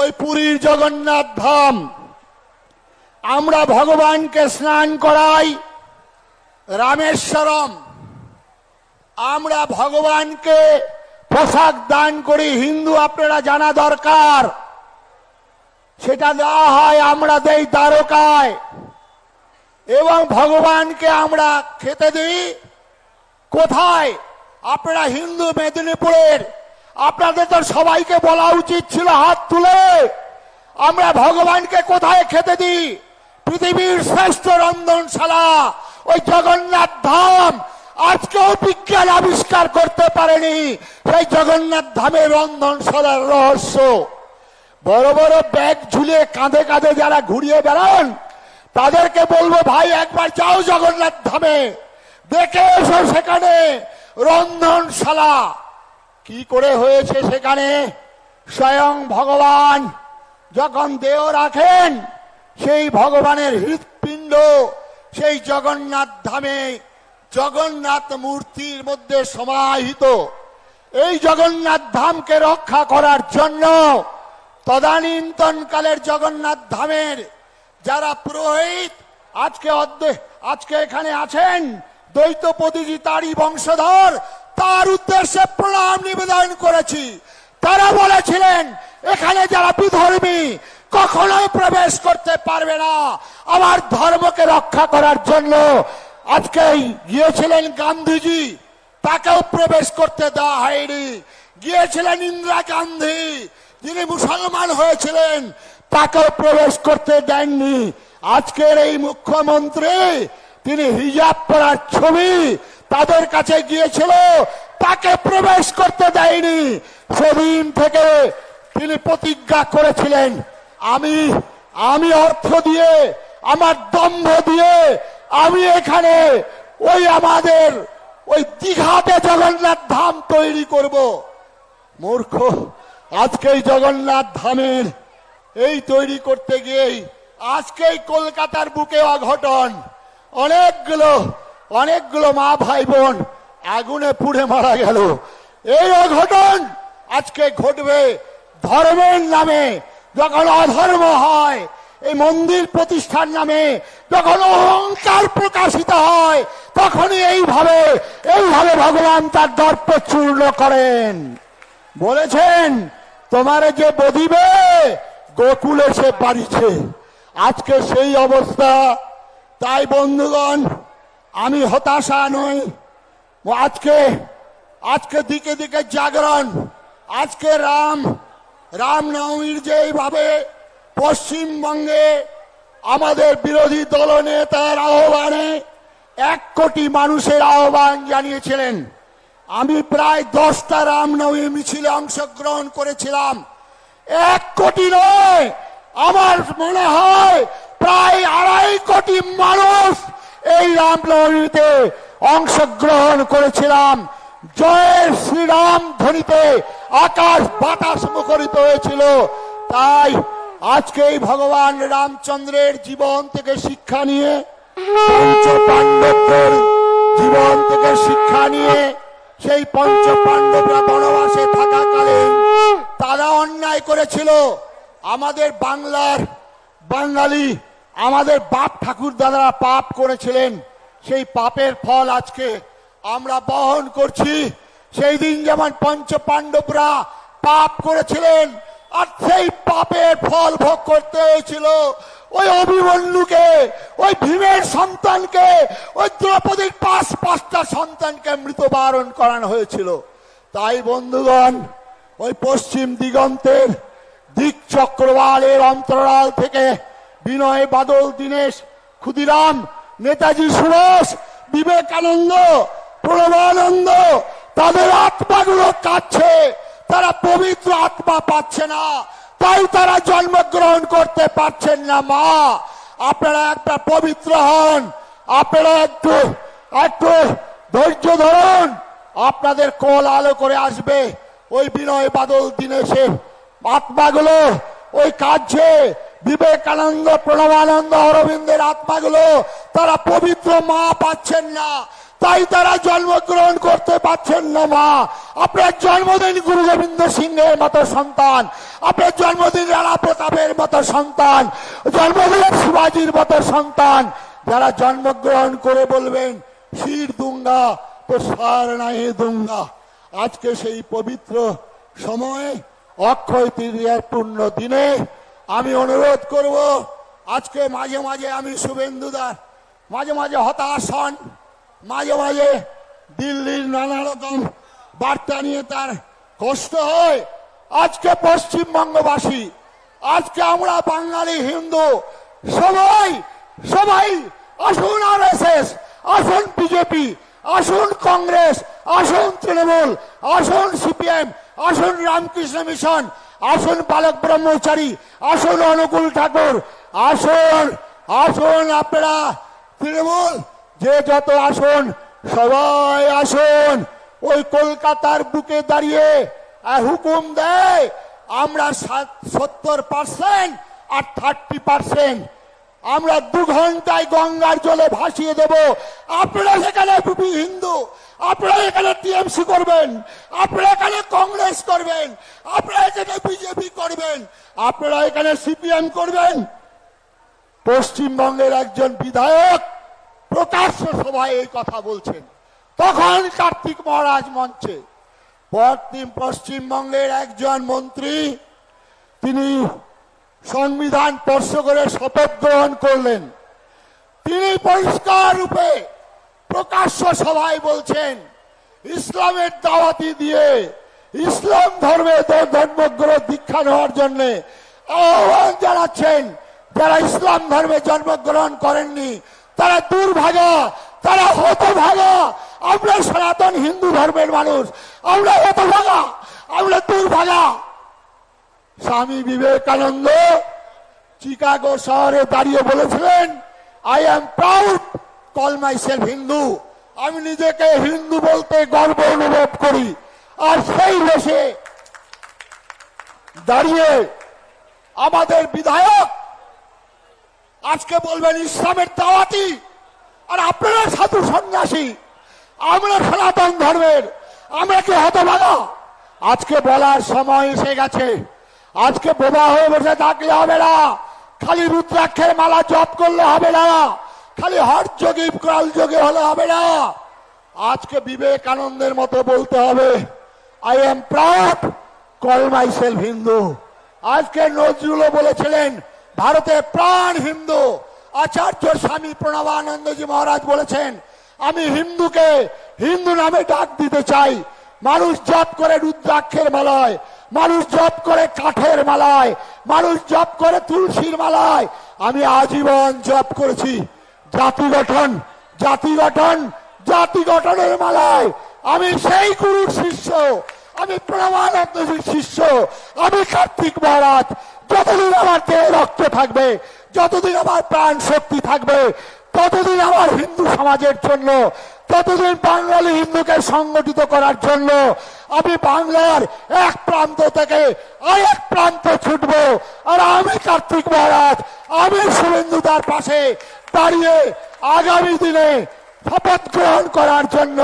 ওই পুরীর জগন্নাথ ধাম। আমরা ভগবানকে স্নান করাই রামেশ্বরম, আমরা ভগবানকে পোশাক দান করি হিন্দু, আপনারা জানা দরকার। সেটা দেওয়া হয় আমরা দেই দ্বারকায়, এবং ভগবানকে আমরা খেতে দিই কোথায়? আপনারা হিন্দু মেদিনীপুরের, আপনাদের তো সবাইকে বলা উচিত ছিল হাত তুলে, আমরা ভগবানকে কোথায় খেতে দিই? পৃথিবীর শ্রেষ্ঠ রন্ধনশালা ওই জগন্নাথ ধাম। আজকেও বিজ্ঞান আবিষ্কার করতে পারেনি সেই জগন্নাথ ধামের রন্ধনশালার রহস্য। বড় বড় ব্যাগ ঝুলিয়ে কাঁধে কাঁধে যারা ঘুরিয়ে বেড়ান, তাদেরকে বলবো ভাই একবার যাও জগন্নাথ ধামে, দেখে এসো সেখানে রন্ধনশালা কি করে হয়েছে। সেখানে স্বয়ং ভগবান যখন দেহ রাখেন, সেই ভগবানের হৃৎপিণ্ড সেই জগন্নাথ ধামে জগন্নাথ মূর্তির মধ্যে সমাহিত। এই জগন্নাথ ধামকে রক্ষা করার জন্য তদানীন্তনকালের জগন্নাথ ধামের যারা পুরোহিত আজকে এখানে আছেন, দ্বৈতপদীজি তারই বংশধর, তার উদ্দেশ্যে প্রণাম নিবেদন করেছি। তারা বলেছিলেন এখানে যারা বিধর্মী কখনোই প্রবেশ করতে পারবে না। আমার ধর্মকে রক্ষা করার জন্য আজকে গিয়েছিলেন গান্ধীজি, তাকেও প্রবেশ করতে দেওয়া হয়নি। গিয়েছিলেন ইন্দিরা গান্ধী, যিনি মুসলমান হয়েছিলেন, তাকেও প্রবেশ করতে দেননি। আজকের এই মুখ্যমন্ত্রী, তিনি হিজাব পরার ছবি তাদের কাছে গিয়েছিল, তাকে প্রবেশ করতে দেয়নি। সেদিন থেকে তিনি প্রতিজ্ঞা করেছিলেন, আমি অর্থ দিয়ে, আমার দম্ভ দিয়ে আমি এখানে আমাদের দীঘাতে জগন্নাথ ধাম তৈরি করব। মূর্খ, আজকেই জগন্নাথ ধামের এই তৈরি করতে গিয়েই আজকেই কলকাতার বুকে অঘটন। অনেকগুলো মা ভাই বোন আগুনে পুড়ে মারা গেল। এই অঘটন আজকে ঘটবে ধর্মের নামে। যখন অধর্ম হয়, এই মন্দির প্রতিষ্ঠার নামে যখন অহংকার প্রকাশিত হয়, তখনই এইভাবে ভগবান তার দর্প চূর্ণ করেন। বলেছেন তোমারে যে বধিবে গোকুলে সে বাড়িছে। আজকে সেই অবস্থা। তাই বন্ধুগণ, আমি হতাশা নই। আজকে দিকে দিকে জাগরণ। আজকে রামনবমীর যেভাবে পশ্চিমবঙ্গে আমাদের বিরোধী দলনেতার আহ্বানে 1 কোটি মানুষের আহ্বান জানিয়েছিলেন। আমি প্রায় 10টা রামনবমী মিছিলে অংশগ্রহণ করেছিলাম। 1 কোটি নয়, আমার মনে হয় প্রায় 2.5 কোটি মানুষ এই রামনবমীতে অংশগ্রহণ করেছিলাম। জয় শ্রীরাম ধ্বনিতে আকাশ বাতাস মুখরিত হয়েছিল। তাই আজকেই ভগবান রামচন্দ্রের জীবন থেকে শিক্ষা নিয়ে, পঞ্চপাণ্ডবদের জীবন থেকে শিক্ষা নিয়ে, সেই পঞ্চপাণ্ডবরা বনবাসে থাকাকালীন তারা অন্যায় করেছিল। আমাদের বাঙালি আমাদের বাপ ঠাকুর দাদারা পাপ করেছিলেন, সেই পাপের ফল আজকে আমরা বহন করছি। সেই দিন যেমন পঞ্চপাণ্ডবরা পাপ করেছিলেন, আর সেই পাপের ফল ভোগ করতে হয়েছিল ওই অভিমন্যুকে, ওই ভীমের সন্তানকে, ওই দ্রৌপদীর 5টা সন্তানকে মৃত্যুবরণ করানো হয়েছিল। তাই বন্ধুগণ, ওই পশ্চিম দিগন্তের দিক চক্রবালের অন্তরাল থেকে বিনয় বাদল, দীনেশ ক্ষুদিরাম, নেতাজি সুভাষ, বিবেকানন্দ, প্রণবানন্দ, তাদের আত্মাগুলো কাঁদছে। তারা পবিত্র আত্মা পাচ্ছে না, তাই তারা জন্মগ্রহণ করতে পারছেন না। মা, আপনারা একটা পবিত্র হন, আপনারা একটু ধৈর্য ধরুন। আপনাদের কোল আলো করে আসবে ওই বিনয় বাদল, দীনেশের আত্মাগুলো ওই কাঁদছে। বিবেকানন্দ, প্রণবানন্দ, অরবিন্দের আত্মাগুলো তারা পবিত্র মা পাচ্ছেন না, তাই তারা জন্মগ্রহণ করতে পারছেন না। মা, আপনার জন্মদিন গুরু গোবিন্দ সিংহের মতো সন্তান, আপনার জন্মদিন রানা প্রতাপের মতো সন্তান, জন্মদিনের শিবাজির মতো সন্তান যারা জন্মগ্রহণ করে বলবেন শির দুঙ্গা তো সার নাই দুঙ্গা। আজকে সেই পবিত্র সময়ে অক্ষয় তৃতীয়ার পূর্ণ দিনে আমি অনুরোধ করব, আজকে মাঝে মাঝে আমি শুভেন্দুদার মাঝে মাঝে হতাশ হন, মাঝে মাঝে দিল্লির নানা রকম বার্তা নিয়ে তার কষ্ট হয়। আজকে পশ্চিমবঙ্গবাসী, আজকে আমরা বাঙালি হিন্দু সবাই সবাই আসুন আরএসএস, আসুন বিজেপি, আসুন কংগ্রেস, আসুন তৃণমূল, আসুন সিপিএম, আসুন রামকৃষ্ণ মিশন, আসুন বালক ব্রহ্মচারী, আসুন অনুকূল ঠাকুর, আসুন আসুন আপনারা তৃণমূল যে যত আসুন সবাই আসুন। ওই কলকাতার বুকে দাঁড়িয়ে হুকুম দেয় আমরা 70% আর 30% আমরা 2 ঘন্টায় গঙ্গার জলে ভাসিয়ে দেব। আপনারা সেখানে হিন্দু, আপনারা এখানে টিএমসি করবেন, আপনারা এখানে কংগ্রেস করবেন, আপনারা এখানে বিজেপি করবেন, আপনারা এখানে সিপিএম করবেন। পশ্চিমবঙ্গের একজন বিধায়ক প্রকাশ্য সভায় এই কথা বলছেন, তখন কার্তিক মহারাজ মঞ্চে। পশ্চিমবঙ্গের একজন মন্ত্রী তিনি সংবিধান স্পর্শ করে শপথ গ্রহণ করলেন, তিনি পরিষ্কার রূপে প্রকাশ্য সভায় বলছেন ইসলামের দাওয়াতি দিয়ে ইসলাম ধর্মে জন্মগ্রহণ দীক্ষা নেওয়ার জন্য আহ্বান জানাচ্ছেন। যারা ইসলাম ধর্মে জন্মগ্রহণ করেননি তারা দুর্ভাগা, তারা হতভাগা। আমরা সনাতন হিন্দু ধর্মের মানুষ, আমরা হতভাগা, আমরা দুর্ভাগা। স্বামী বিবেকানন্দ চিকাগো শহরে দাঁড়িয়ে বলেছিলেন I am proud call my self Hindu, আমি নিজেকে হিন্দু বলতে গর্ব অনুভব করি। আর সেই দেশে দাঁড়িয়ে আমাদের বিধায়ক আজকে বলবেন ইসলামের দাওয়াতি, আর আপনারা সাধু সন্ন্যাসী, আমরা সনাতন ধর্মের, আমরা কি হতভাগা? আজকে বলার সময় এসে গেছে। আজকে বোবা হয়ে বসে থাকলে হবে না, খালি রুদ্রাক্ষের মালা জপ করলে হবে না, খালি হট যোগী কাল যোগে হলে হবে না। আজকে বিবেকানন্দের মতো বলতে হবে I am proud call my self Hindu. আজকে নজরুলও বলেছিলেন ভারতের প্রাণ হিন্দু। আচার্য স্বামী প্রণবানন্দজি মহারাজ বলেছেন আমি হিন্দুকে হিন্দু নামে ডাক দিতে চাই। মানুষ জপ করে রুদ্রাক্ষের মালায়, মানুষ জপ করে কাঠের মালায়, মানুষ জপ করে তুলসীর মালায়, আমি আজীবন জপ করেছি জাতি গঠন, জাতি গঠন, জাতি গঠনের মালায়। আমি সেই গুরুর শিষ্য, আমি প্রণবানন্দজির শিষ্য, আমি কার্তিক মহারাজ। যতদিন আমার দেহে রক্ত থাকবে, যতদিন আমার প্রাণ শক্তি থাকবে, ততদিন আমার হিন্দু সমাজের জন্য, ততদিন বাঙালি হিন্দুকে সংগঠিত করার জন্য আমি বাংলার এক প্রান্ত থেকে আরেক প্রান্ত ছুটবো। আর আমি কার্তিক মহারাজ, আমি শুভেন্দুদার পাশে দাঁড়িয়ে আগামী দিনে শপথ গ্রহণ করার জন্য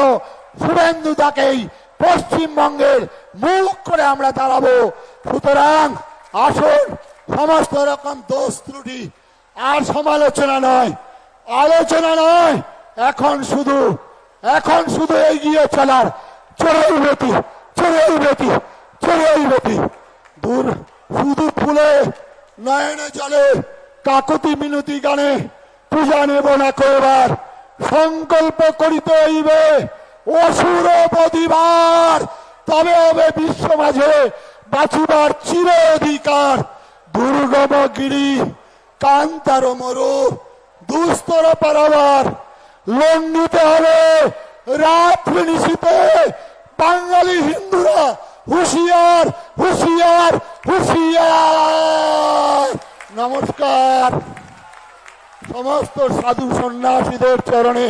শুভেন্দুদাকেই পশ্চিমবঙ্গের মুখ করে আমরা দাঁড়াবো। সুতরাং আসুন, সমস্ত রকম দোষ ত্রুটি আর সমালোচনা নয়, আলোচনা নয়, এখন শুধু এগিয়ে চলার চড়াই বেটি, চড়াই বেটি, চড়াই বেটি। দূর শুধু ফুলে নয়নে জলে কাকতি মিনতি গানে পূজা নেব না করবার, সংকল্প করিতে হইবে অসুর প্রতিবার, তবে হবে বিশ্ব মাঝে বাঁচিবার চির অধিকার। দুর্গম গিরি কান্তার মরু দুস্তর পারাবার, লঙ্ঘিতে হবে রাত্রি নিশীতে বাঙালি হিন্দুরা হুঁশিয়ার, হুঁশিয়ার, হুঁশিয়ার। নমস্কার। সমস্ত সাধু সন্ন্যাসীদের চরণে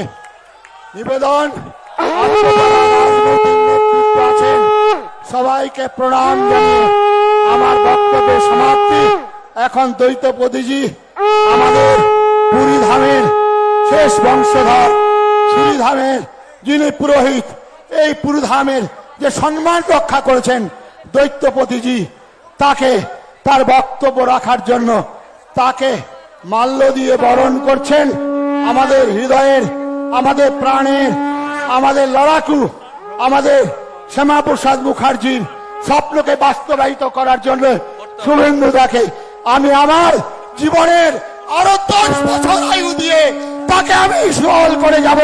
নিবেদন, আছেন সবাইকে প্রণাম জানিয়ে আমার বক্তব্যের সমাপ্তি। এখন দ্বৈতপদীজি আমাদের পুরী ধামের শেষ বংশধর, শ্রীধামের যিনি পুরোহিত, এই পুরী ধামের যে সম্মান রক্ষা করেছেন দ্বৈতপদীজি, তার বক্তব্য রাখার জন্য। তাকে মাল্য দিয়ে বরণ করছেন আমাদের হৃদয়ের, আমাদের প্রাণের, আমাদের লড়াকু, আমাদের শ্যামাপ্রসাদ মুখার্জির স্বপ্নকে বাস্তবায়িত করার জন্য শুভেন্দু দাকে আমি আমার জীবনের আরো 10 বছর আয়ু দিয়ে তাকে আমি সল করে যাব।